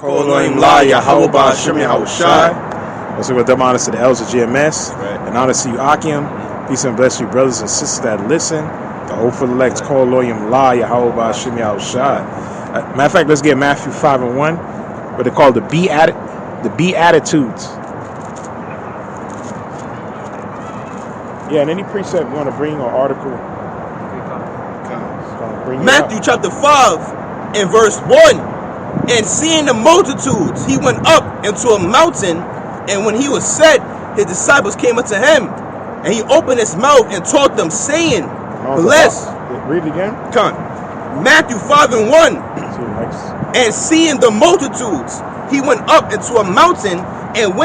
Elohim La Yahweh Ba'Shem Yahushai. Also with them honors to the elders of GMS. Right. And honor to you, Akim. Peace and bless you, brothers and sisters that listen. The hopeful elect, Elohim La Yahweh Ba'Shem Yahushai. Matter of fact, let's get Matthew 5:1, what they call the Beatitudes. Yeah, and any precept you want to bring or article. Matthew chapter 5 and verse 1. And seeing the multitudes, he went up into a mountain, and when he was set, his disciples came unto him, and he opened his mouth and taught them, saying, Blessed. Read it again. Come. Matthew 5:1. And seeing the multitudes, he went up into a mountain and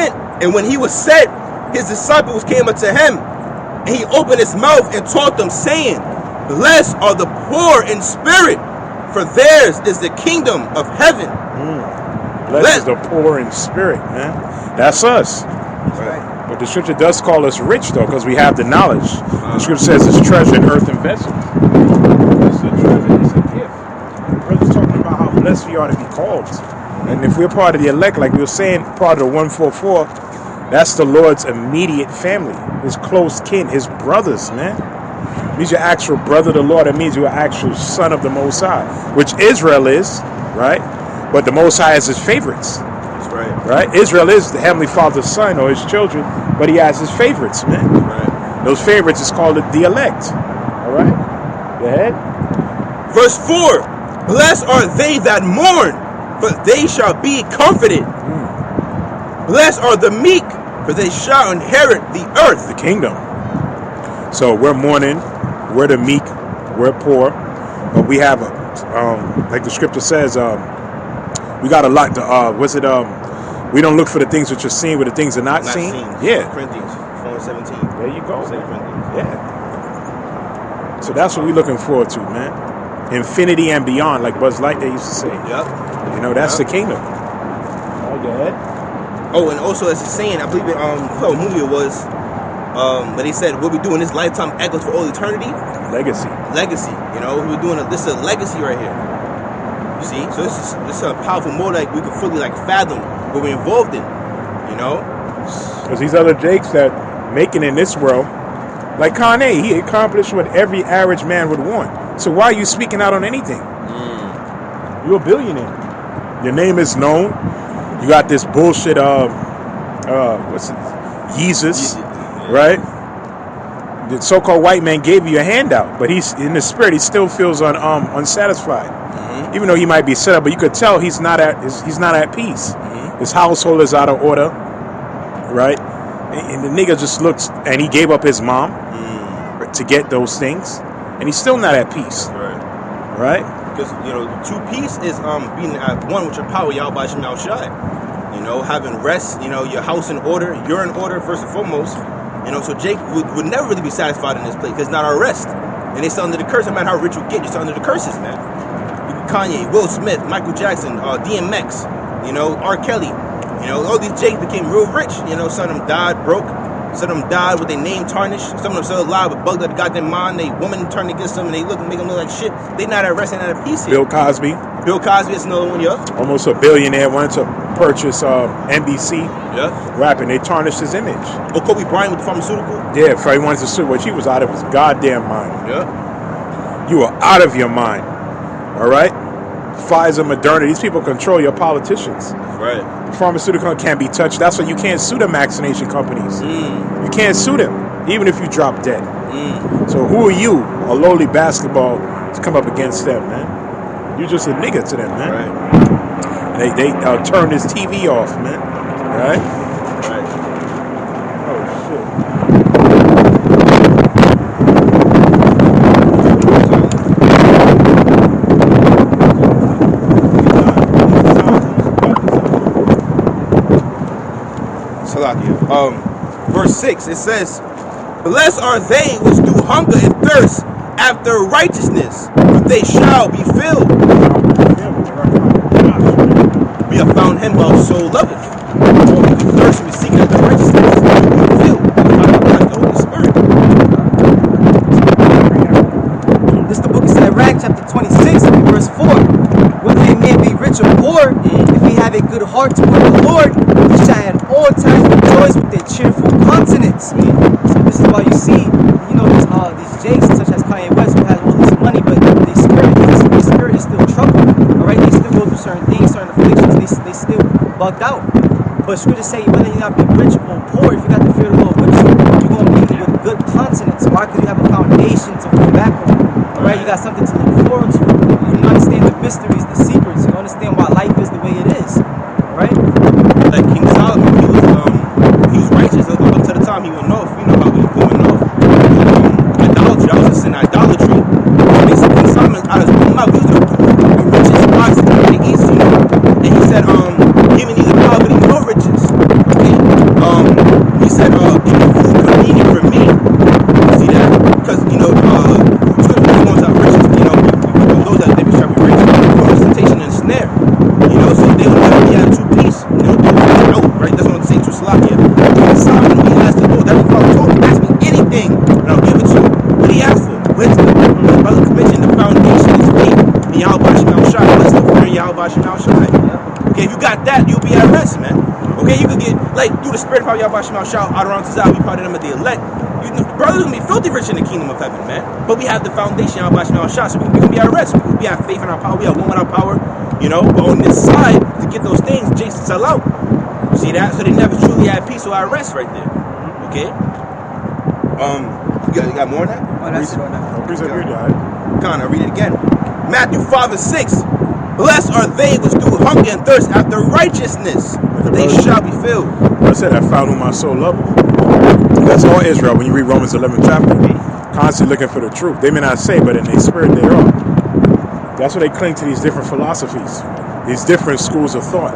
when he was set, his disciples came unto him, and he opened his mouth and taught them, saying, Blessed are the poor in spirit, for theirs is the kingdom of heaven. Blessed is the poor in spirit, man. That's us. Right. But the scripture does call us rich, though, because we have the knowledge. The scripture says it's treasure in earthen vessels. It's a treasure, it's a gift. The brother's talking about how blessed we are to be called. And if we're part of the elect, like we were saying, part of the 144, that's the Lord's immediate family, his close kin, his brothers, man. Means your actual brother of the Lord. That means you're an actual son of the Most High, which Israel is, right? But the Most High is his favorites. That's right. Right? Israel is the Heavenly Father's son or his children, but he has his favorites, man. Right. Those favorites is called the elect. All right? Go ahead. Verse 4. Blessed are they that mourn, for they shall be comforted. Blessed are the meek, for they shall inherit the earth. The kingdom. So we're mourning, we're the meek, we're poor, but we have, like the scripture says, we got a lot to, we don't look for the things which are seen, but the things are not seen. Yeah. Corinthians 4:17. There you go. 2 Corinthians. Yeah. So that's what we're looking forward to, man. Infinity and beyond, like Buzz Lightyear used to say. Yep. You know, that's the kingdom. Oh, go ahead. Oh, and also as a saying, I believe it, what movie it was, but they said what we do in this lifetime echoes for all eternity. Legacy. You know, we're doing this is a legacy right here. You see, so this is a powerful mode like we can fully like fathom what we're involved in. You know, because these other Jakes that making in this world, like Kanye, he accomplished what every average man would want. So why are you speaking out on anything? You're a billionaire. Your name is known. You got this bullshit what's it? Jesus, right? The so-called white man gave you a handout, but he's in the spirit. He still feels unsatisfied, even though he might be set up. But you could tell he's not at peace. His household is out of order, right? And the nigga just looks, and he gave up his mom to get those things, and he's still not at peace, right? Because you know, true peace is being at one with your power, Yahweh Ba'Shem Yahushai. You know, having rest. You know, your house in order. You're in order first and foremost. You know, so Jake would never really be satisfied in this place because it's not our rest. And they still under the curse. No matter how rich you get, you're still under the curses, man. Kanye, Will Smith, Michael Jackson, DMX, you know, R. Kelly. You know, all these Jakes became real rich. You know, some of them died broke. Some of them died with their name tarnished. Some of them still alive with bugged out the goddamn mind. They woman turned against them and they make them look like shit. They not at rest and not at peace here. Bill Cosby is another one, yeah. Almost a billionaire, wanted to purchase NBC. Yeah. Rapping, they tarnished his image. Or Kobe Bryant with the pharmaceutical. Yeah, if he wanted to sue, which he was out of his goddamn mind. Yeah. You are out of your mind. All right? Pfizer, Moderna, these people control your politicians. Right. The pharmaceutical can't be touched. That's why you can't sue the vaccination companies. You can't sue them, even if you drop dead. So who are you, a lowly basketball, to come up against them, man? You're just a nigga to them, man. Right. They turn this TV off, man. Right? Oh, shit. Verse 6, it says, Blessed are they which do hunger and thirst after righteousness, for they shall be filled. We have found him while soul loveth. For we thirst, we seek after righteousness, we be filled by the Holy Spirit. This is the book of Sirach, chapter 26, verse 4. Whether a man be rich or poor, If we have a good heart toward the Lord, we shall at all times rejoice with a cheerful countenance. So this is why you see, these jakes such as Kanye West who has all this money, but their spirit is still troubled. All right, they still go through certain things, certain afflictions. They still bugged out. But scripture say whether you not be rich or poor, if you got the fear of the Lord with you, you're gonna be with good countenance. Why? Because you have a foundation to fall back on. All right, you got something to look forward to. You understand the mysteries, the secrets. You understand why life is the way it is. All right. Like King Solomon, he was righteous up until the time he went off. You know how he was going off. Idolatry, that was a sin. Idolatry. Basically, King Solomon out of his own mouth, he was the richest ox in the east. And he said, give me neither poverty nor riches. Okay? He said, give me food convenient for me. See that? Because scripture going to riches. Those that they be trying to be rich, temptation and snare. So they would never be at two peace. Right? That's what I'm saying to Salakia. Solomon, he asked the Lord, that Father told him, ask me anything, and I'll give it to you. What he asked for? Wisdom. The brother mentioned the foundation is faith. In Yahweh Shemel Shai. What's the fear in Yahweh Shemel Shai? Okay, if you got that, you'll be at rest, man. Okay, you could get, through the spirit of Yahweh Shemel Shai, out around Tazah, we part of them of the elect. Brothers gonna be filthy rich in the kingdom of heaven, man. But we have the foundation of Yahweh Shemel Shai, so we can be at rest. We have faith in our power. We have one with our power. But on this side, to get those things, Jason sell out. See that? So they never truly had peace or at rest right there. Okay? You got more on that? Oh, that's it. Con, I'll read it again. Matthew 5:6. Blessed are they which do hunger and thirst after righteousness, for they shall be filled. I said, I found whom my soul loved. That's all Israel. When you read Romans 11th chapter, constantly looking for the truth. They may not say, but in their spirit they are. That's why they cling to these different philosophies, these different schools of thought.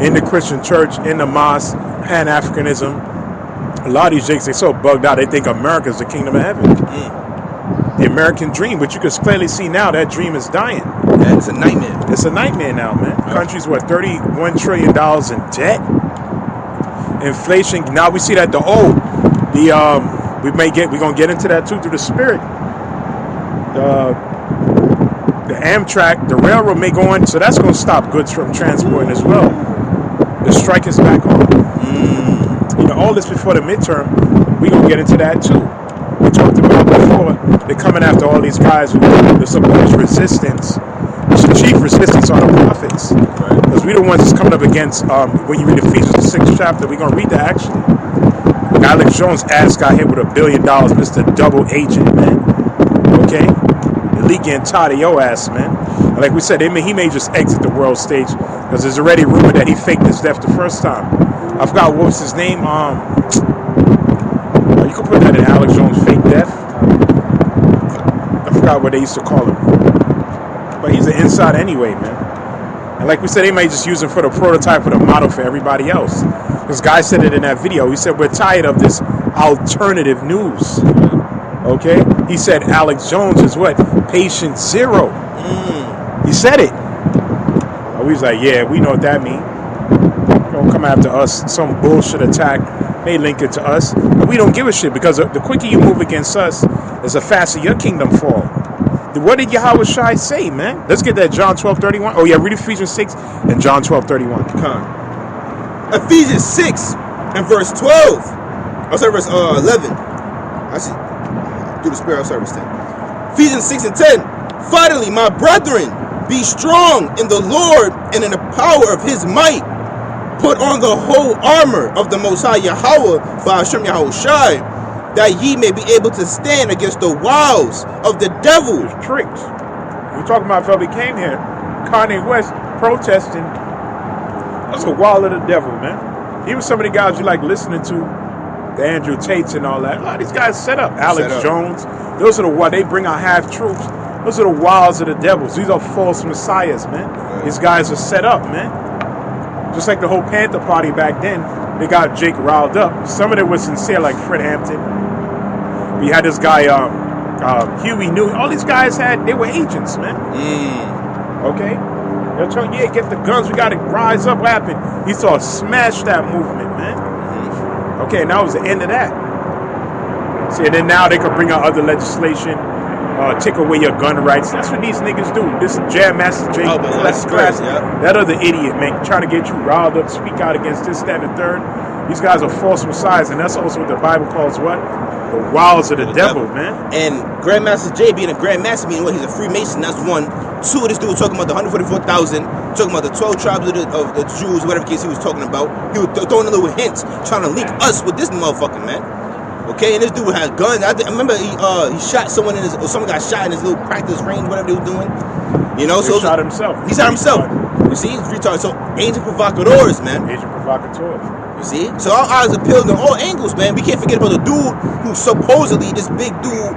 In the Christian church, in the mosque, Pan-Africanism. A lot of these jakes, they so bugged out, they think America is the kingdom of heaven. The American dream, but you can clearly see now that dream is dying. Yeah, it's a nightmare. It's a nightmare now, man. The country's $31 trillion in debt. Inflation. Now we see that we're gonna get into that too through the spirit. The Amtrak, the railroad may go on, so that's gonna stop goods from transporting as well. The strike is back on. All this before the midterm, we gonna get into that too. We talked about before, they're coming after all these guys who the supposed resistance. The chief resistance are the prophets. Because we the ones that's coming up against, when you read Ephesians the 6th chapter, we're going to read that actually. Alex Jones' ass got hit with $1 billion, Mr. Double Agent, man. Okay? The leak getting tired of your ass, man. And like we said, he may just exit the world stage, because there's already rumor that he faked his death the first time. I forgot what was his name. You could put that in Alex Jones' fake death. I forgot what they used to call him. But he's an insider anyway, man. And like we said, they may just use him for the prototype or the model for everybody else. This guy said it in that video. He said, we're tired of this alternative news. Okay? He said Alex Jones is what? Patient zero. He said it. We was like, yeah, we know what that means. Don't come after us. Some bullshit attack. They link it to us. But we don't give a shit, because the quicker you move against us, is the faster your kingdom fall. What did Yahweh Shai say, man? Let's get that John 12:31. Oh yeah, read Ephesians 6 and John 12:31. Ephesians 6 and verse 12. I'll start verse 11. I see. Through the spirit, I'll start verse 10. Ephesians 6 and 10. Finally, my brethren, be strong in the Lord and in the power of his might. Put on the whole armor of the Most High Yahweh by Hashem Yahweh Shai, that ye may be able to stand against the wiles of the devil. There's tricks. We're talking about fellow came here, Kanye West protesting. That's a wall of the devil, man. Even some of the guys you like listening to, the Andrew Tates and all that. A lot of these guys set up. Alex Jones. Those are the what they bring out half troops. Those are the wiles of the devils. These are false messiahs, man. These guys are set up, man. Just like the whole Panther Party back then, they got Jake riled up. Some of it was sincere, like Fred Hampton. We had this guy, Huey Newton. All these guys they were agents, man. Okay? They're telling you, get the guns, we got to rise up. What happened? He saw smash that movement, man. Okay, and that was the end of that. See, and then now they could bring out other legislation take away your gun rights. That's what these niggas do. This Jam Master Jay, that's crazy. Yeah. that other idiot, man, trying to get you riled up, speak out against this, that, and the third. These guys are false messiahs, and that's also what the Bible calls what? The wiles of the devil, man. And Grandmaster Jay being a Grandmaster, meaning what? He's a Freemason. That's one. Two, this dude was talking about the 144,000, talking about the 12 tribes of the Jews, whatever case he was talking about. He was throwing a little hints, trying to link us with this motherfucker, man. Okay, and this dude had guns. I remember he shot someone or someone got shot in his little practice range, whatever they were doing. You know, he shot himself. He shot himself. You see, he's retarded. So, agent provocateurs, man. Agent provocateurs. You see? So our eyes are peeled on all angles, man. We can't forget about the dude who supposedly, this big dude,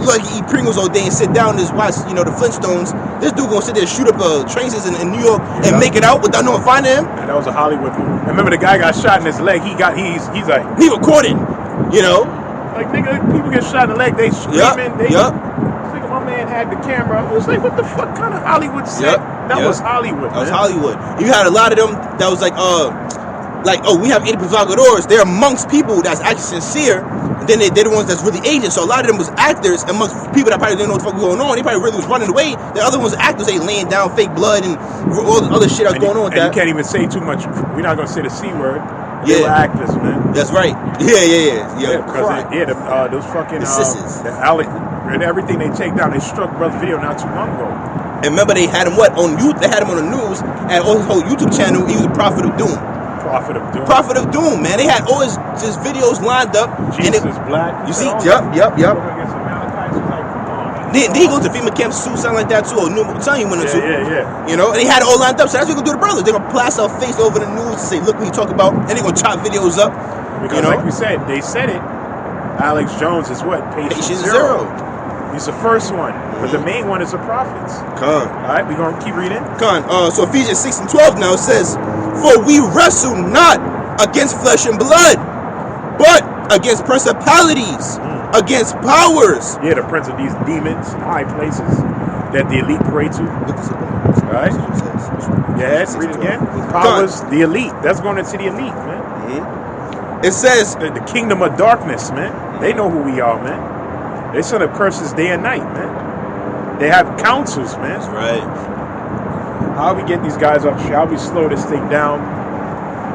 like he eat Pringles all day and sit down and just watch, you know, the Flintstones. This dude gonna sit there and shoot up train stations in New York and make it out without no one finding him. And that was a Hollywood movie. I remember the guy got shot in his leg. He's like, he recorded, you know. Like, nigga, people get shot in the leg, they screaming. Nigga, my man had the camera. I was like, what the fuck kind of Hollywood set? That was Hollywood. That was Hollywood. You had a lot of them that was like, we have 80 provocateurs. They're amongst people that's actually sincere. And then they're the ones that's really agents. So a lot of them was actors amongst people that probably didn't know what the fuck was going on. They probably really was running away. The other ones were actors. They laying down fake blood and all the other shit that was going on with that. You can't even say too much. We're not going to say the C word. They were actors, man. That's right. Yeah. Because those fucking the Alec and everything they take down. They struck Brother Video not too long ago. And remember, they had him on youth. They had him on the news and on his whole YouTube channel. He was a prophet of doom. Prophet of doom, man. They had all his videos lined up. Jesus is black. You see? Yep. Then he goes to FEMA camps too, something like that too. Or I'm telling you when to. Yeah. You know, and they had it all lined up. So that's what we're gonna do to brothers. They're gonna plaster our face over the news and say, look what he talk about, and they're gonna chop videos up. Because like we said, they said it. Alex Jones is what? Patient zero. He's the first one, but the main one is the prophets. All right, we're gonna keep reading. So Ephesians 6:12 now says, "For we wrestle not against flesh and blood, but against principalities, against powers." Yeah, the prince of these demons, high places that the elite pray to. All right. Yes, read it again. Powers, the elite. That's going into the elite, man. It says the kingdom of darkness, man. They know who we are, man. They send up curses day and night, man. They have councils, man. That's right. How we get these guys up? How we slow this thing down?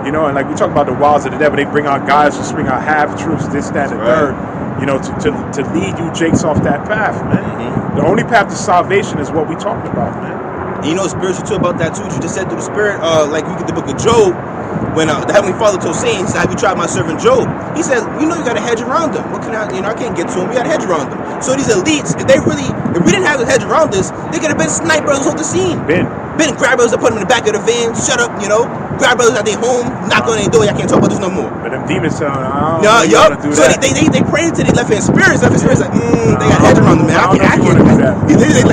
You know, and like we talk about the wiles of the devil, they bring out guys to bring out half-truths, this, that, and the third. You know, to lead you jakes off that path, man. The only path to salvation is what we talked about, man. And you know spiritual too about that too. You just said through the spirit, like we get the book of Job. When the Heavenly Father told Satan, he said, "Have you tried my servant Job?" He said, "You know, you got to hedge around them. What can I can't get to him. You got to hedge around them." So these elites, if we didn't have a hedge around us, they could have been snipers off the scene. Been grab brothers and put them in the back of the van. Shut up, you know. Grab brothers at their home, knock on their door. Y'all can't talk about this no more. But them demons tell them, So they pray to their left hand spirits. Left hand spirits like, they got hedge around them, man. I can't do that.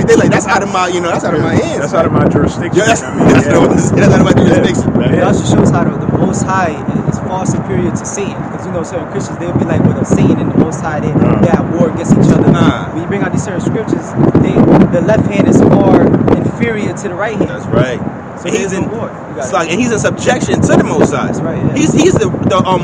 They like that's out of my, that's out of my hands. That's out of my jurisdiction. Yeah, that's out of my jurisdiction. It also shows how the Most High is far superior to Satan. Because certain Christians, they'll be like, well, Satan and the Most High, they have war against each other. When you bring out these certain scriptures, the left hand is far inferior to the right hand. That's right. So he's in war. And he's in subjection to the Most High. That's right. Yeah. He's the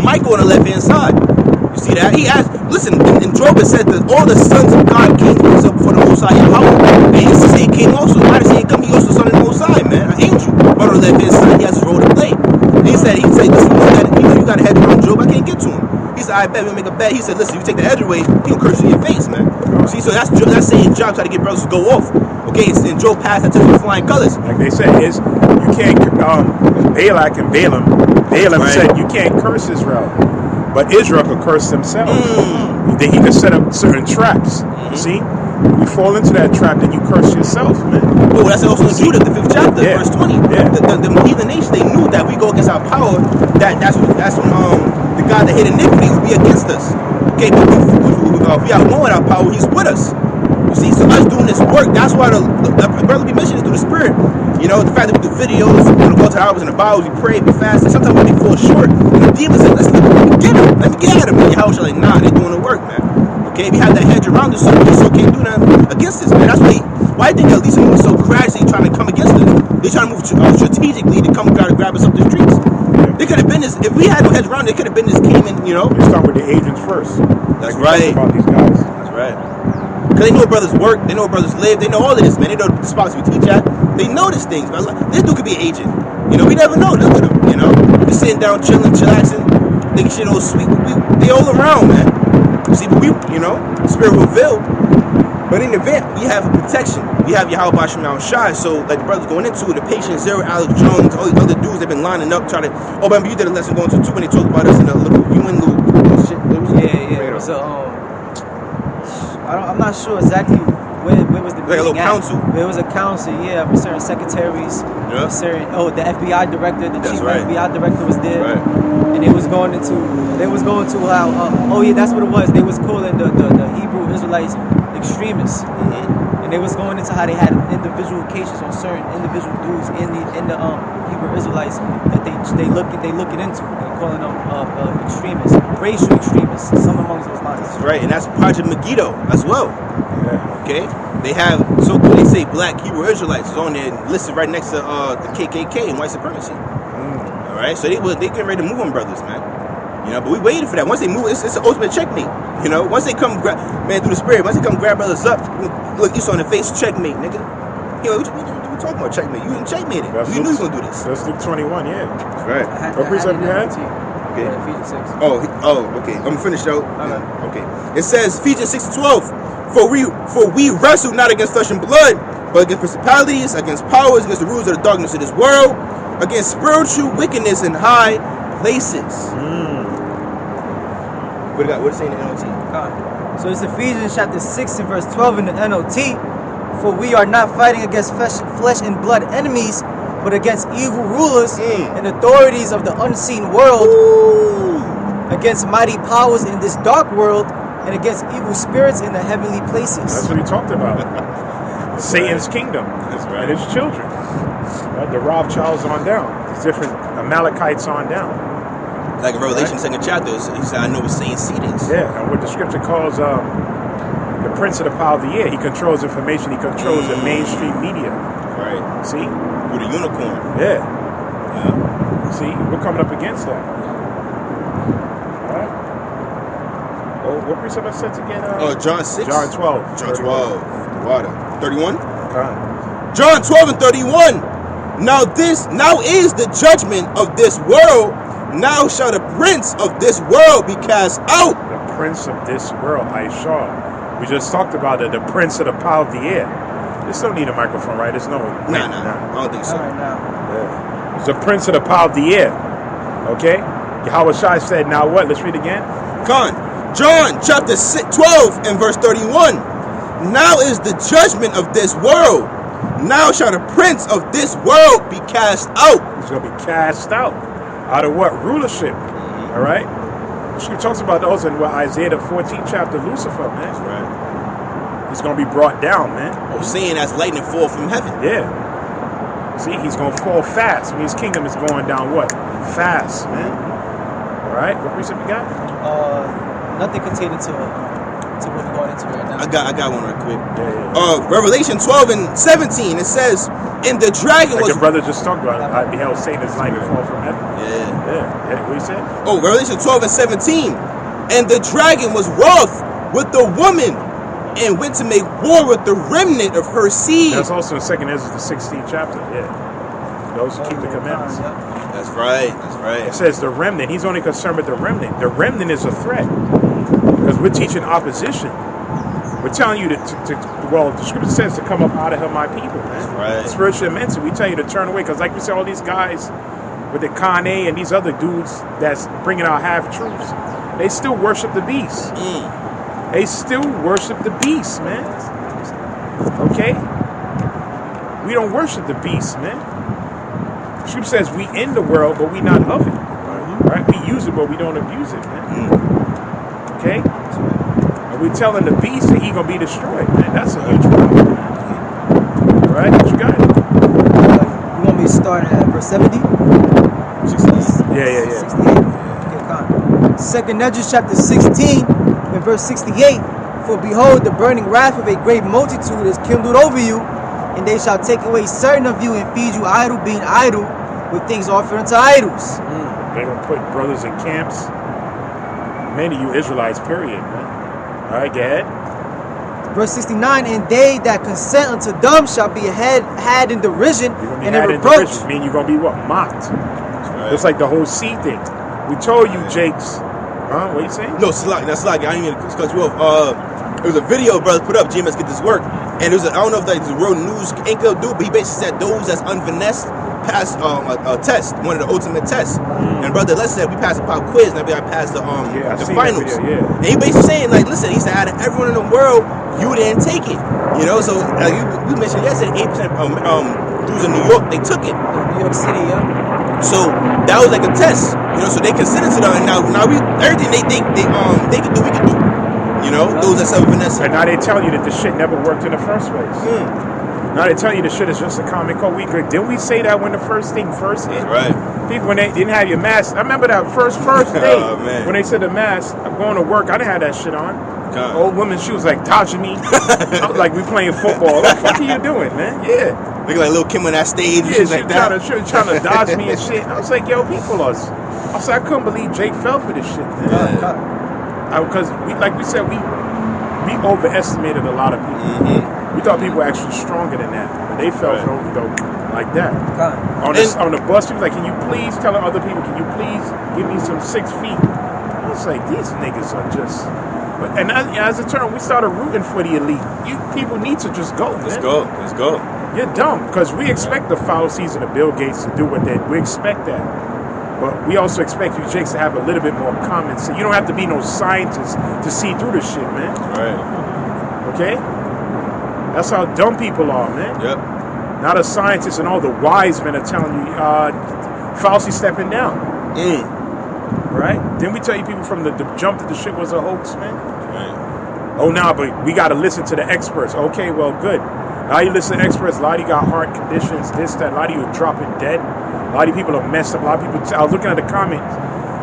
Michael on the left hand side. You see that? He asked. Listen, in Job it said that all the sons of God came to himself before the Most High Yahweh. And his Satan came also. Why does he come? He also son of the Most High, man, an angel. But on the left hand side, he has his role to play. And he said, listen, you got a hedge around Job. I can't get to him. He said, I bet we'll make a bet. He said, listen, if you take the hedge away, he'll curse you in your face, man. See, so that's Satan's job, try to get brothers to go off. Okay, and Job passed that to the flying colors. Like they said, you can't, Balak and Balaam said, you can't curse Israel. But Israel could curse themselves. Then he could set up certain traps. See? You fall into that trap, then you curse yourself, man. Oh, that's also in Judah, the 5th chapter, verse 20. Yeah. The heathen nation, they knew that we go against our power. That's when the God that hid iniquity would be against us. Okay, but if we are more in our power, he's with us. You see, so us doing this work, that's why the brotherly mission is through the spirit. You know, the fact that we do videos, we go to hours in the Bible, we pray, we fast, and sometimes we fall short. And the demons say, let me get him. Let me get at him. And your house are like, nah, they're doing the work, man. Okay, we have that hedge around us, so we still can't do nothing against us, man. That's why I think at least they're moving so gradually trying to come against us. They're trying to move strategically to come try to grab us up the streets. They could have been this, if we had no hedge around, they could have been this came in, They start with the agents first. That's right. About these guys. That's right. Because they know where brothers work, they know where brothers live, they know all of this, man. They know the spots we teach at. They know these things, man. Like, this dude could be an agent. You know, we never know. Look at him, you know. We sitting down, chilling, chillaxing, thinking shit all sweet. They all around, man. See, but we, you know, spirit will reveal. But in the event, we have a protection. We have Yahweh Bashim Al Shai. So, like the brothers going into it, the Patient Zero, Alex Jones, all these other dudes that been lining up, trying to. Oh, remember you did a lesson going to too when they talked about us in a little UN little shit. Yeah. It was a, I'm not sure exactly where was the like a little meeting at. council. It was a council, yeah, with certain secretaries. Yeah. Certain the FBI director, the chief right. FBI director was there. Right. And they was going to how that's what it was. They was calling the Hebrew Israelites extremists. Mm-hmm. And they was going into how they had individual cases on certain individual dudes in the Hebrew Israelites that they looking into. They're calling them extremists, racial extremists, some amongst those lines. That's right, and that's Project Megiddo as well. Yeah. Okay, they have they say black Hebrew Israelites is on there listed right next to the KKK and white supremacy. All right, so they getting ready to move on brothers, man. You know, but we waited for that. Once they move, it's an ultimate checkmate. You know, once they come grab through the spirit, once they come grab brothers up, look you saw in the face, checkmate, nigga. You know, what you talking about checkmate? You didn't checkmate it. You knew you was gonna do this. That's Luke 21, yeah. That's right. What precept you had? Okay. Ephesians 6. Oh, okay. I'm finished though. Okay. It says Ephesians 6:12. For we wrestle not against flesh and blood, but against principalities, against powers, against the rulers of the darkness of this world, against spiritual wickedness in high places. What it say in the NLT? So it's Ephesians chapter 6 and verse 12 in the NLT. For we are not fighting against flesh and blood enemies, but against evil rulers and authorities of the unseen world, against mighty powers in this dark world, and against evil spirits in the heavenly places. That's what he talked about. Satan's kingdom. That's right. And his children. The Rothschilds on down. These different Amalekites on down. Like in Revelation 2nd chapter, he said, I know what Satan's seed is. Yeah, and what the scripture calls the prince of the power of the air. He controls information. He controls the mainstream media. Right. See? With a unicorn. Yeah. See, we're coming up against that. All right. Oh, what precept I said again? John 6. John 12. John 12. Water. 31. John 12 and 31. Now is the judgment of this world. Now shall the prince of this world be cast out. The prince of this world, Aisha. We just talked about it. The prince of the power of the air. This don't need a microphone, right? There's no. Nah. I don't think so. Yeah. It's the prince of the power of the air. Okay? Yahweh Shai said, now what? Let's read again. John chapter 12 and verse 31. Now is the judgment of this world. Now shall the prince of this world be cast out. He's going to be cast out. Out of what? Rulership. All right? She talks about those in Isaiah the 14th chapter, Lucifer, man. That's right. He's going to be brought down, man. Saying that's lightning fall from heaven. Yeah. See, he's going to fall fast. I mean, his kingdom is going down what? Fast, man. All right? What precept you got? Nothing containing to what we're going into right now. I got one right quick. Yeah. Revelation 12 and 17. It says, and the dragon like was... your brother just talked about it. I beheld Satan's lightning fall from heaven. Yeah. What you said? Oh, Revelation 12 and 17. And the dragon was wroth with the woman and went to make war with the remnant of her seed. That's also in 2nd Ezra, the 16th chapter. Yeah. Those who keep the commandments. That's right. It says the remnant. He's only concerned with the remnant. The remnant is a threat. Because we're teaching opposition. We're telling you the scripture says to come up out of her, my people, man. That's right. Spiritually and mentally, we tell you to turn away. Because like we say, all these guys with the Kane and these other dudes that's bringing out half-truths, they still worship the beast. They still worship the beast, man. Okay? We don't worship the beast, man. The scripture says we in the world, but we not of it. Right? We use it, but we don't abuse it, man. Okay? And we're telling the beast that he gonna be destroyed, man. That's a huge problem. All right? What you got? You want me to start at verse 70? 68. Yeah. 68. Okay, come. 2nd Ezra chapter 16 and verse 68. For behold, the burning wrath of a great multitude is kindled over you, and they shall take away certain of you and feed you idle, being idle, with things offered unto idols. They're gonna put brothers in camps. Many of you Israelites, period, man. All right, go ahead. Verse 69, and they that consent unto them shall be had in derision and in reproach. Mean you're going to be what? Mocked. Right. It's like the whole seed thing. We told you, Jakes. Huh? What you saying? No, that's like I ain't even cut you off. It was a video brother put up. GMS get this work, and it was I don't know if that's a real news anchor dude, but he basically said those that's unfinessed passed a test, one of the ultimate tests. And brother, let's say we passed a pop quiz, and I passed the finals. Video, And he basically saying like, listen, he said out of everyone in the world, you didn't take it. You know, so we mentioned yesterday, 8% dudes in New York they took it. New York City, yeah. So that was like a test, you know. So they considered it on. Now we everything they can do, we can do. You know, those that sell Vanessa. And now they tell you that the shit never worked in the first place. Now they tell you the shit is just a common cold. Didn't we say that when the first hit? Right. People, when they didn't have your mask. I remember that first day man. when they said the mask. I'm going to work. I didn't have that shit on. God. Old woman, she was like dodging me. I was like, we playing football. What the fuck are you doing, man? Yeah. Looking like Lil Kim on that stage. Yeah, she was trying to dodge me and shit. I was like, yo, people are. I was like, I couldn't believe Jake fell for this shit, man. Because like we said, we overestimated a lot of people. We thought people were actually stronger than that, but they fell for like that. On the bus, he was like, "Can you please tell other people? Can you please give me some 6 feet?" I was like, "These niggas are just." And as it turned, we started rooting for the elite. You people need to just go. Man. Let's go. You're dumb because we expect the foul season of Bill Gates to do what they. We expect that. But we also expect you, Jakes, to have a little bit more common sense. You don't have to be no scientist to see through this shit, man. Right. Okay? That's how dumb people are, man. Yep. Not a scientist and all the wise men are telling you, Fauci stepping down. Right? Didn't we tell you people from the jump that the shit was a hoax, man? Right. Oh, nah, but we got to listen to the experts. Okay, well, good. Now you listen to experts. A lot of you got heart conditions, this, that. A lot of you are dropping dead. A lot of people are messed up. A lot of people. I was looking at the comments.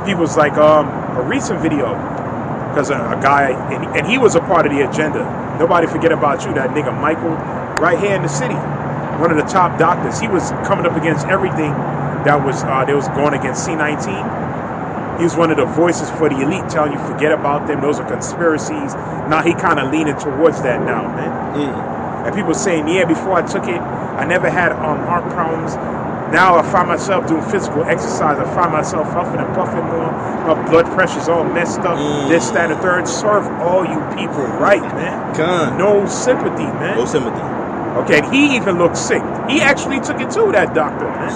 People's like a recent video because a guy and he was a part of the agenda. Nobody forget about you, that nigga Michael, right here in the city, one of the top doctors. He was coming up against everything that was they was going against C-19. He was one of the voices for the elite, telling you forget about them. Those are conspiracies. Now he kind of leaning towards that now, man. And people saying, yeah, before I took it, I never had heart problems. Now I find myself doing physical exercise. I find myself huffing and puffing more. My blood pressure's all messed up. This, that, and the third. Serve all you people right, man. No sympathy, man. No sympathy. Okay, and he even looked sick. He actually took it to that doctor, man.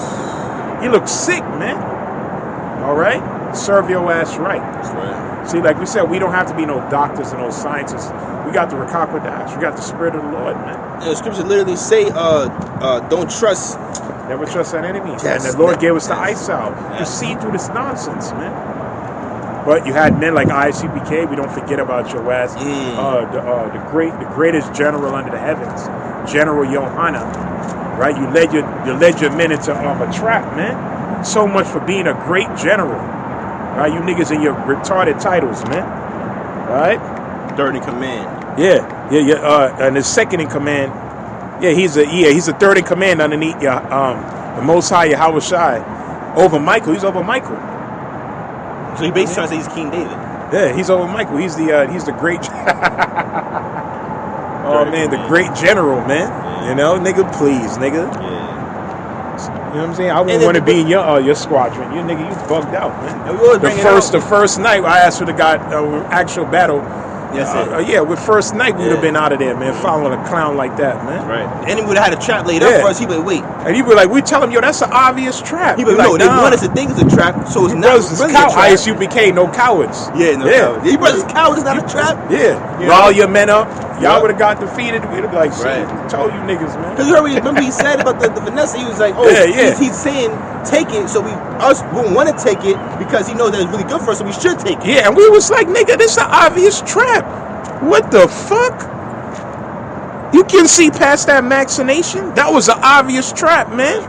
He looked sick, man. All right? Serve your ass right. That's right. See, like we said, we don't have to be no doctors and no scientists. We got the Rakakwadash. We got the Spirit of the Lord, man. The scriptures literally say, don't trust. Never trust an enemy. Yes. And the Lord gave us the eye salve to see through this nonsense, man. But you had men like ICPK. We don't forget about your ass. The greatest general under the heavens, General Johanna. Right? You led your men into a trap, man. So much for being a great general. Right? You niggas in your retarded titles, man. Right? Third in command. Yeah. And the second in command. Yeah, he's a third in command underneath the Most High Yahweh Shai. Over Michael. He's over Michael. So he basically trying to say he's King David. Yeah, he's over Michael. He's the great. Oh man, the great general, man. Yeah. You know, nigga, please, nigga. Yeah. You know what I'm saying? I wouldn't want to be in your squadron. You nigga, you bugged out, man. The first night I asked for the guy actual battle. Yes, yeah, with first night we would have been out of there, man, following a clown like that, man. Right. And he would have had a trap laid up for us. He'd be like, wait. And he'd be like, we tell him, yo, that's an obvious trap. He'd be like, no, they want us to think it's a trap, so it's not really a trap. ISUPK, no cowards. Yeah, no cowards. You brothers cowards, it's not a trap. Yeah. Rile your men up. Y'all would have got defeated. We'd have been like, shit, told you niggas, man. Because you remember he said about the Vanessa, he was like, oh, he's saying take it, so us won't want to take it because he knows that it's really good for us, so we should take it. Yeah, and we was like, nigga, this is an obvious trap. What the fuck? You can see past that vaccination? That was an obvious trap, man.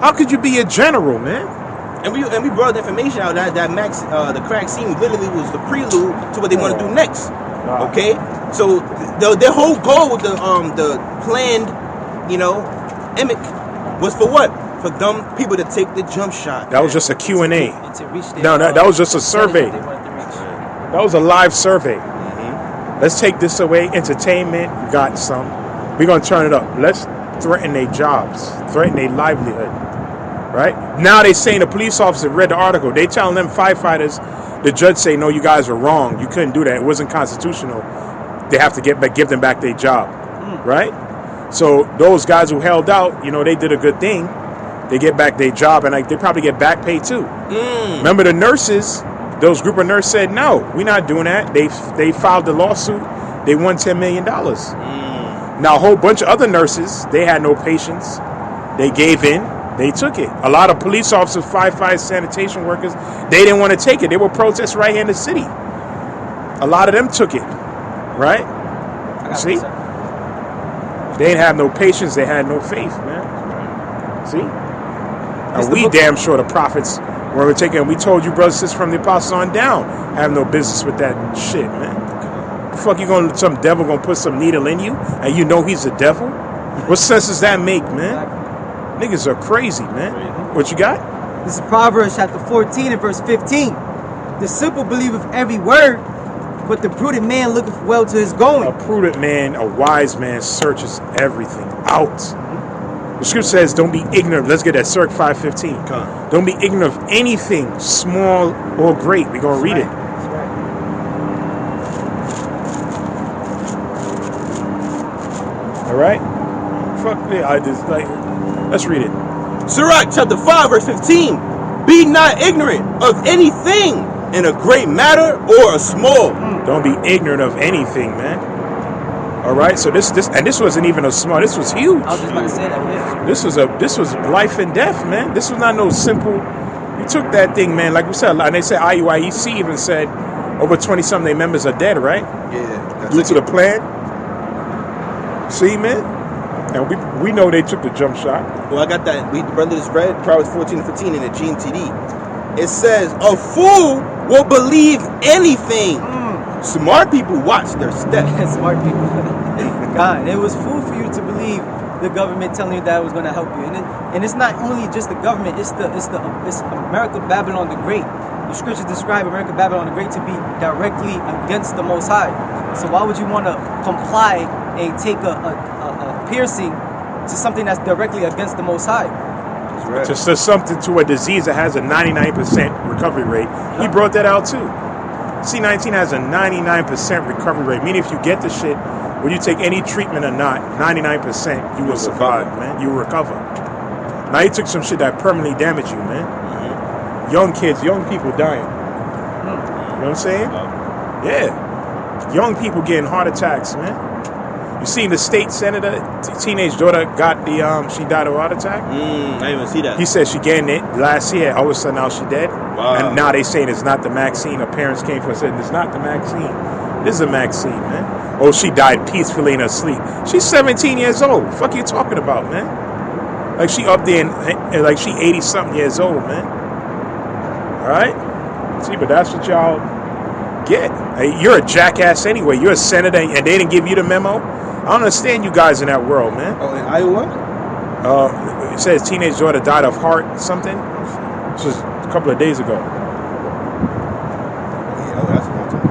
How could you be a general, man? And we brought the information out that the crack scene literally was the prelude to what they want to do next. Okay? So their whole goal with the planned, emic was for what? For dumb people to take the jump shot. That was just a Q&A. No, that was just a survey. That was a live survey. Let's take this away. Entertainment, we got some. We're going to turn it up. Let's threaten their jobs, threaten their livelihood. Right? Now they saying the police officer read the article. They telling them firefighters, the judge say, no, you guys are wrong. You couldn't do that. It wasn't constitutional. They have to give them back their job. Right? So those guys who held out, they did a good thing. They get back their job, and they probably get back pay too. Remember the nurses? Those group of nurses said, no, we're not doing that. They filed the lawsuit. They won $10 million. Now, a whole bunch of other nurses, they had no patience. They gave in. They took it. A lot of police officers, firefighters, sanitation workers, they didn't want to take it. They were protesting right here in the city. A lot of them took it. Right? See? They didn't have no patience. They had no faith, man. See? And we damn sure the prophets when we're taking, we told you brothers and sisters from the apostles on down, have no business with that shit, man. The fuck some devil gonna put some needle in you and you know he's a devil? What sense does that make, man? Niggas are crazy, man. What you got? This is Proverbs chapter 14 and verse 15. The simple believeth every word, but the prudent man looketh well to his going. A prudent man, a wise man searches everything out. The scripture says, don't be ignorant. Let's get that, Circ 5:15. Don't be ignorant of anything, small or great. We're going to read it. That's right. All right? Fuck me. Let's read it. Sirach chapter 5 verse 15. Be not ignorant of anything in a great matter or a small. Don't be ignorant of anything, man. All right, so this wasn't even a small. This was huge. I was just about to say that. Yeah. This was life and death, man. This was not no simple. You took that thing, man. Like we said, and they said IUIEC even said over 20-something their members are dead, right? Yeah. Due to the plan. See, man. And we know they took the jump shot. Well, I got that. The brother just read Proverbs 14 and 15 in the GMTD. It says, a fool will believe anything. Smart people watch their steps. Smart people. God, it was fool for you to believe the government telling you that it was going to help you, and it's not only just the government. It's America Babylon the Great. The scriptures describe America Babylon the Great to be directly against the Most High. So why would you want to comply and take a piercing to something that's directly against the Most High? That's right. To something to a disease that has a 99% recovery rate. He brought that out too. C19 has a 99% recovery rate. Meaning if you get the shit, whether you take any treatment or not, 99% you will survive, man. You will recover. Now you took some shit that permanently damaged you, man. Young kids, young people dying. You know what I'm saying? Yeah. Young people getting heart attacks, man. You seen the state senator, teenage daughter got she died of a heart attack? I didn't even see that. He said she gained it last year. All of a sudden now she dead. Wow. And now they saying it's not the vaccine. Her parents came for and said it's not the vaccine. This is a vaccine, man. Oh, she died peacefully in her sleep. She's 17 years old. What the fuck you talking about, man? Like she up there and like she 80-something years old, man. All right? See, but that's what y'all get. Hey, you're a jackass anyway. You're a senator and they didn't give you the memo. I don't understand you guys in that world, man. Oh, in Iowa? It says teenage daughter died of heart something. This was a couple of days ago. Yeah, that's a long time.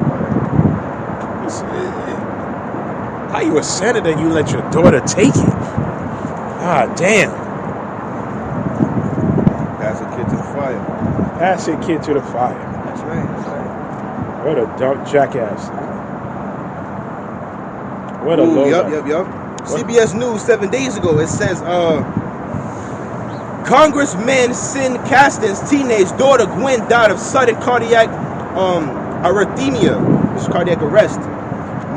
How you a senator and you let your daughter take it? Ah, damn. Pass a kid to the fire. Pass your kid to the fire. That's right. That's right. What a dumb jackass. What a low. Yup. CBS News 7 days ago, it says, Congressman Sin Caston's teenage daughter Gwen died of sudden cardiac arrhythmia, which is cardiac arrest.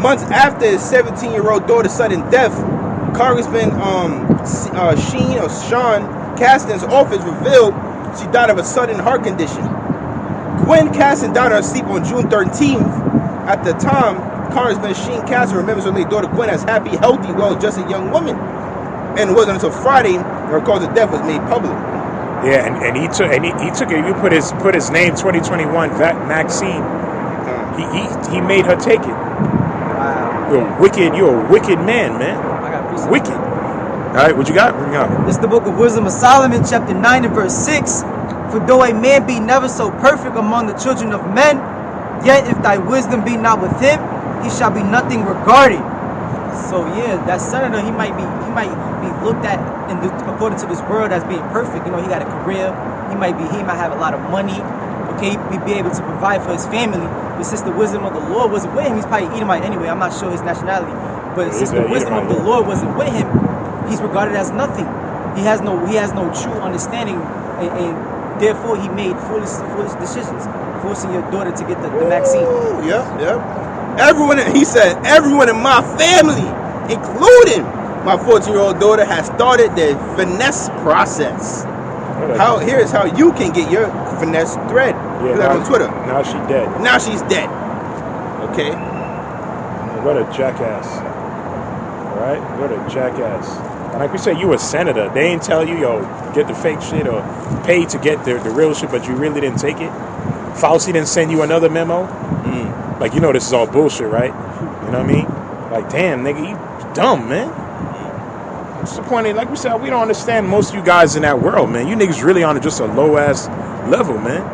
Months after his 17-year-old daughter's sudden death, Congressman Sean Caston's office revealed she died of a sudden heart condition. Gwen Caston died in her sleep on June 13th. At the time, Congressman Sheen Caston remembers her late daughter Gwen as happy, healthy, well-adjusted young woman. And it wasn't until Friday her cause of death was made public. Yeah, and he took it. You put his name 2021 Maxine. He made her take it. Wow. You're a wicked man, man. I got appreciate Wicked. All right, what you got? Bring it out. This is the book of Wisdom of Solomon, chapter 9 and verse 6. For though a man be never so perfect among the children of men, yet if thy wisdom be not with him, he shall be nothing regarded. So yeah, that senator, he might be looked at according to this world as being perfect. You know, he got a career. He might have a lot of money. Okay, he'd be able to provide for his family. But since the wisdom of the Lord wasn't with him, he's probably Edomite anyway. I'm not sure his nationality. But since the wisdom of the Lord wasn't with him, he's regarded as nothing. He has no true understanding, and therefore he made foolish decisions, forcing your daughter to get the vaccine. Yeah. He said, everyone in my family, including my 14-year-old daughter, has started the finesse process. Here's how you can get your finesse thread. Yeah, that on Twitter. Now she's dead. Now she's dead. Okay. What a jackass. Right? What a jackass. And like we said, you a senator. They ain't tell you, yo, get the fake shit or pay to get the real shit, but you really didn't take it. Fauci didn't send you another memo. Like, you know this is all bullshit, right? You know what I mean? Like, damn, nigga, you dumb, man. What's the point of, like we said, we don't understand most of you guys in that world, man. You niggas really on just a low-ass level, man.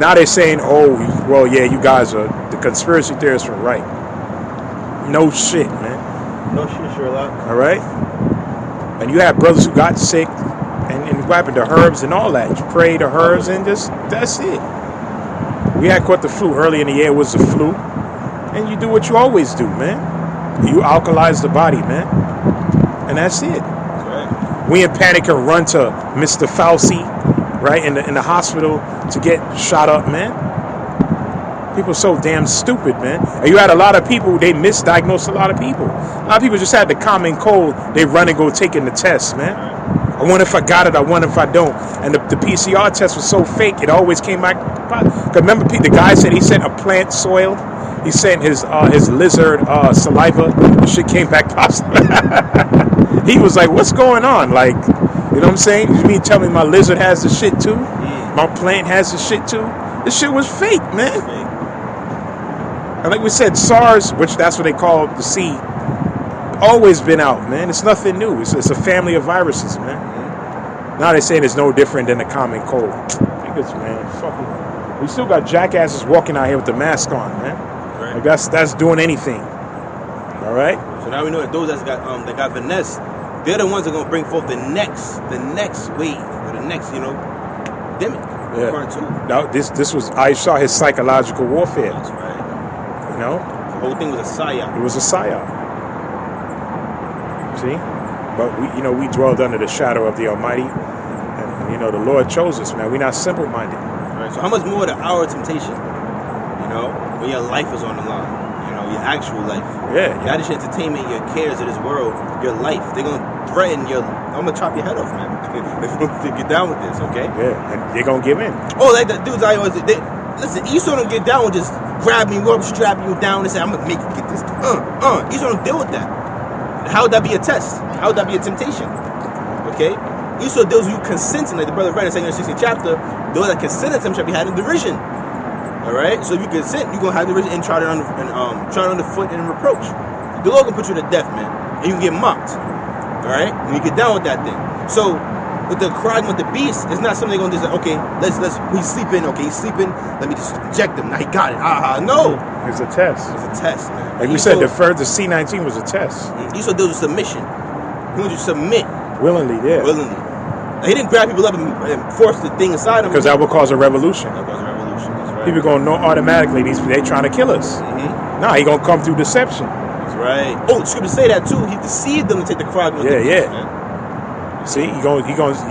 Now they're saying, oh, well, yeah, you guys are the conspiracy theorists from right. No shit, man. No shit, Sherlock. All right? And you have brothers who got sick and what happened to herbs and all that. You pray to herbs and that's it. We had caught the flu early in the year. It was the flu. And you do what you always do, man. You alkalize the body, man. And that's it. Right. We in panic and run to Mr. Fauci, right, in the hospital to get shot up, man. People are so damn stupid, man. And you had a lot of people, they misdiagnosed a lot of people. A lot of people just had the common cold. They run and go taking the test, man. I wonder if I got it. I wonder if I don't. And the PCR test was so fake. It always came back. Because remember, the guy said he sent a plant soil. He sent his lizard saliva. The shit came back positive. He was like, what's going on? Like, you know what I'm saying? You mean tell me my lizard has the shit too? My plant has the shit too? This shit was fake, man. And like we said, SARS, which that's what they call the C, always been out, man. It's nothing new. It's a family of viruses, man. Now they're saying it's no different than the common cold. Niggas, man, fucking. We still got jackasses walking out here with the mask on, man. Right. Like that's doing anything. All right. So now we know that those that got finesse, they're the ones that are gonna bring forth the next wave or the next, demic. Yeah. Part two. Now this was, I saw his psychological warfare. That's right. You know, The whole thing was a psyop. it was a psyop. See, but we dwelled under the shadow of the Almighty, and the Lord chose us, man. We're not simple-minded. Right. So how much more the hour of temptation? When your life is on the line. Your actual life. Yeah. Not just entertainment, your cares of this world, your life. They're gonna threaten I'm gonna chop your head off, man. To get down with this, okay? Yeah, and they're gonna give in. Oh, like the dudes I always listen, Esau don't get down with just grab me, rope, strap you down and say, I'm gonna make you get this. Esau don't deal with that. How would that be a test? How would that be a temptation? Okay? Esau deals with you consenting, like the brother read in 2nd 16th chapter, those that consented to him shall be had in derision. Alright? So if you consent, you're gonna have derision and trodden underfoot and reproach. The Lord gonna put you to death, man. And you can get mocked. Alright? When you get down with that thing. So with the crime with the beast, it's not something they're gonna just say, okay, he's sleeping, let me just inject him. Now he got it. No. It's a test. It's a test, man. Like we said, the C-19 was a test. Esau deals with submission. He wants you to submit. Willingly, yeah. Willingly. Now, he didn't grab people up and force the thing inside him. Because that would cause a revolution. That was a revolution, that's right. People gonna know automatically they trying to kill us. Mm-hmm. Nah, he gonna come through deception. That's right. Oh, the scriptures say that too. He deceived them to take the crime with the beast, man. See,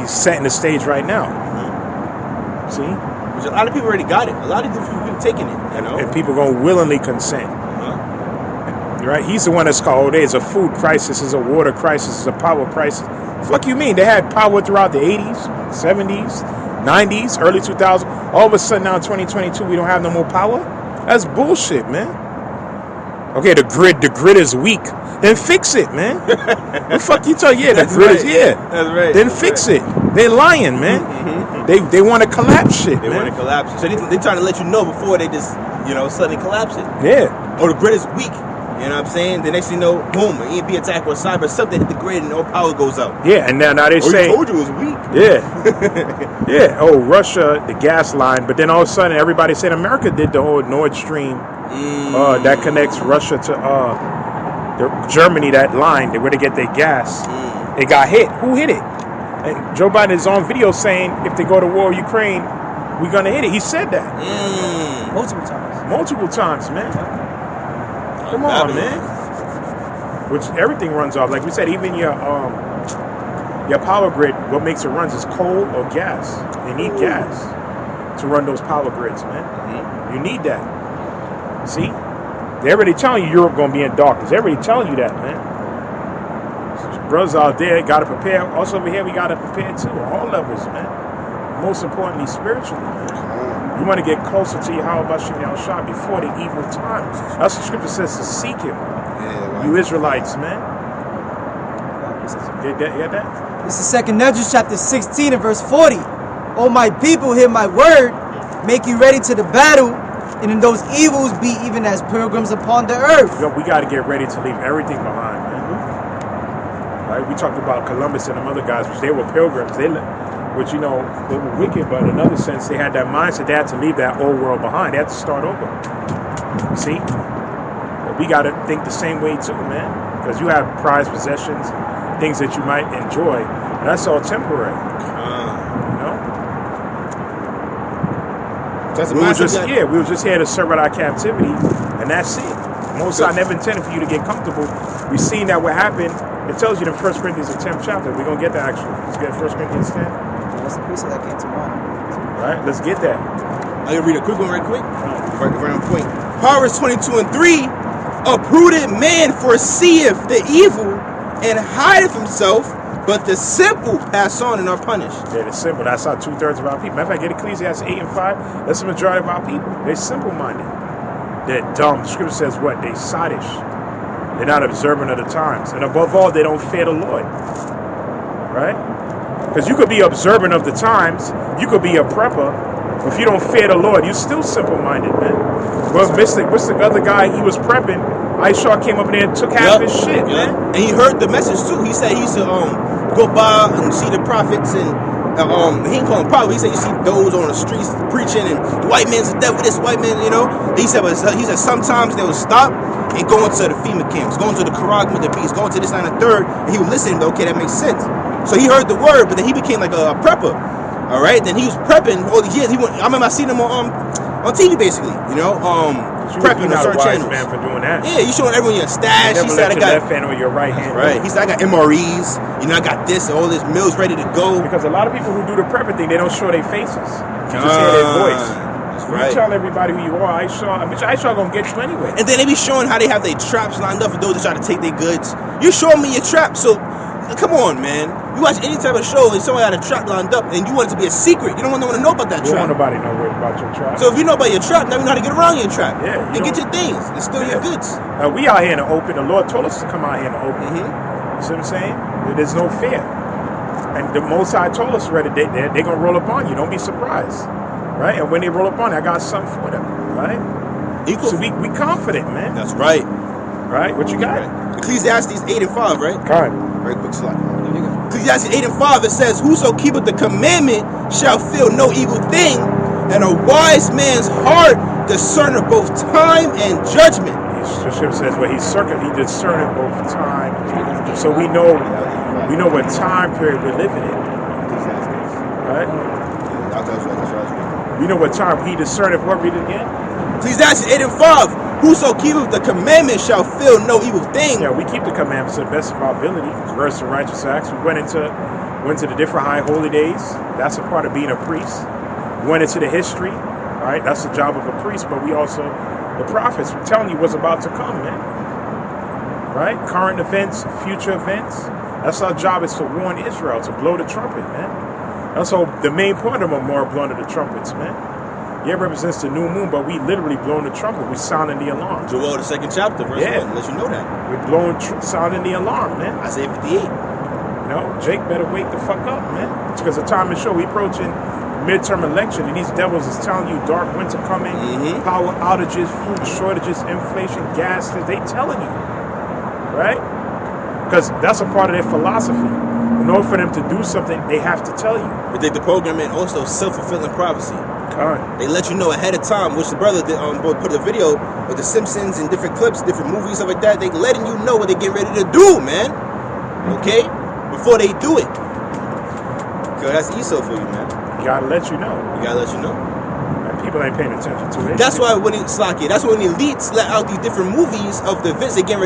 he's setting the stage right now. Mm-hmm. See? Which a lot of people already got it. A lot of people taking it, And people gonna willingly consent. Uh-huh. Right? He's the one that's called, there's a food crisis, there's a water crisis, there's a power crisis. Fuck you mean? They had power throughout the 80s, 70s, 90s, early 2000s. All of a sudden now in 2022 we don't have no more power? That's bullshit, man. Okay, the grid is weak. Then fix it, man. The fuck you talking? Yeah, the grid is That's right. Then fix it. They're lying, man. Mm-hmm. They want to collapse shit, They man. want to collapse it. So they trying to let you know before they just, suddenly collapse it. Yeah. Oh, the grid is weak. You know what I'm saying? The next thing you know, boom, an EMP attack or cyber, something hit the grid and all power goes out. Yeah, and now they say, I told you it was weak. Yeah. Yeah. Oh, Russia, the gas line. But then all of a sudden, everybody said America did the whole Nord Stream that connects Russia to Germany. That line where they get their gas, it got hit. Who hit it? And Joe Biden is on video saying if they go to war with Ukraine, we're gonna hit it. He said that multiple times, man. Come on, man. Which everything runs off. Like we said, even your power grid, what makes it runs is coal or gas. They need gas to run those power grids, man. You need that. See? They're already telling you Europe going to be in darkness. They're already telling you that, man. Brothers out there got to prepare. Also over here, we got to prepare too. All levels, man. Most importantly, spiritually, man. You want to get closer to Yahweh Bashim Yahushua before the evil times. That's what the scripture says to seek him. You Israelites, man. Get that? This is 2 Nephi chapter 16 and verse 40. O my people, hear my word. Make you ready to the battle. And in those evils be even as pilgrims upon the earth. Yo, we got to get ready to leave everything behind, man. Right? We talked about Columbus and them other guys, which they were pilgrims. They were wicked, but in another sense, they had that mindset. They had to leave that old world behind. They had to start over. See? But we got to think the same way too, man. Because you have prized possessions, things that you might enjoy. That's all temporary. We were just here to serve out our captivity, and that's it. Most I never intended for you to get comfortable. We've seen that what happened. It tells you in 1 Corinthians, the 10th chapter. We're going to get that actually. Let's get 1 Corinthians 10. That's the precept that came to mind. Right, let's get that. I'm going to read a quick one right quick. Right on point. Proverbs 22 and 3. A prudent man foreseeth the evil and hideth himself, but the simple pass on and are punished. Yeah, the simple. That's how 2/3 of our people. Matter of fact, get Ecclesiastes 8 and 5. That's the majority of our people. They're simple-minded. They're dumb. The scripture says what? They're sottish. They're not observant of the times. And above all, they don't fear the Lord. Right? Because you could be observant of the times. You could be a prepper. If you don't fear the Lord, you're still simple-minded, man. Well, what's the other guy? He was prepping. Aisha came up in there and took half his shit, man. And he heard the message too. He said he used to go by and see the prophets and he didn't call them prophets. He said you see those on the streets preaching and the white man's the devil. This white man, you know. He said sometimes they would stop and go into the FEMA camps, go into the Karag with the beast, go into this and the third, and he would listen. Okay, that makes sense. So he heard the word, but then he became like a prepper. All right, then he was prepping all these years. I remember I seen him on TV basically, you know, prepping on certain channels. Man for doing that. Yeah, you showing everyone your stash. He said I got left hand or your right hand. Right. He said I got MREs. You know, I got this, all this mills ready to go. Because a lot of people who do the prepping thing, they don't show their faces. You just hear their voice. That's right. You tell everybody who you are. Aisha gonna get you anyway. And then they be showing how they have their traps lined up for those that try to take their goods. You showing me your trap, so come on, man. You watch any type of show and someone got a trap lined up and you want it to be a secret. You don't want no one to know about that trap. You don't want nobody to know about your trap. So if you know about your trap, now you know how to get around your trap. Yeah. And get your things and steal your goods. We out here in the open. The Lord told us to come out here in the open. You see what I'm saying? There's no fear. And the Most High told us already, they're going to roll upon you. Don't be surprised. Right? And when they roll upon you, I got something for them. Right? So we confident, man. That's right. Right? What you got? Ecclesiastes 8 and 5, right? Right. Very quick slide. Ecclesiastes 8 and 5, it says, whoso keepeth the commandment shall feel no evil thing, and a wise man's heart discerneth both time and judgment. The scripture says, well, he discerneth both time. So we know what time period we're living in. Right? We know what time he discerneth. What, read it again? Ecclesiastes 8 and 5. Whoso keepeth the commandment shall feel no evil thing. Yeah, we keep the commandments to the best of our ability. Verse and righteous acts. We went to the different high holy days. That's a part of being a priest. We went into the history. Right? That's the job of a priest. But we also, the prophets, we're telling you what's about to come, man. Right? Current events, future events. That's our job, is to warn Israel, to blow the trumpet, man. That's all. The main point of Memorial, blowing of the trumpets, man. Yeah, it represents the new moon, but we literally blowing the trumpet. We sounding the alarm. Joel, the 2nd chapter, verse 1, let you know that. We're blowing, sounding the alarm, man. Isaiah 58. Jake better wake the fuck up, man. Because the time is short. We approaching midterm election, and these devils is telling you dark winter coming, power outages, food shortages, inflation, gas. They telling you, right? Because that's a part of their philosophy. In order for them to do something, they have to tell you. But they the program and also self-fulfilling prophecy. Con. They let you know ahead of time, which the brother did, put a video of the Simpsons and different clips, different movies, stuff like that. They letting you know what they're getting ready to do, man. Okay? Before they do it. Cause that's Esau for you, man. Gotta let you know. You gotta let you know. And people ain't paying attention to it. That's why when that's when the elites let out these different movies of the events they getting ready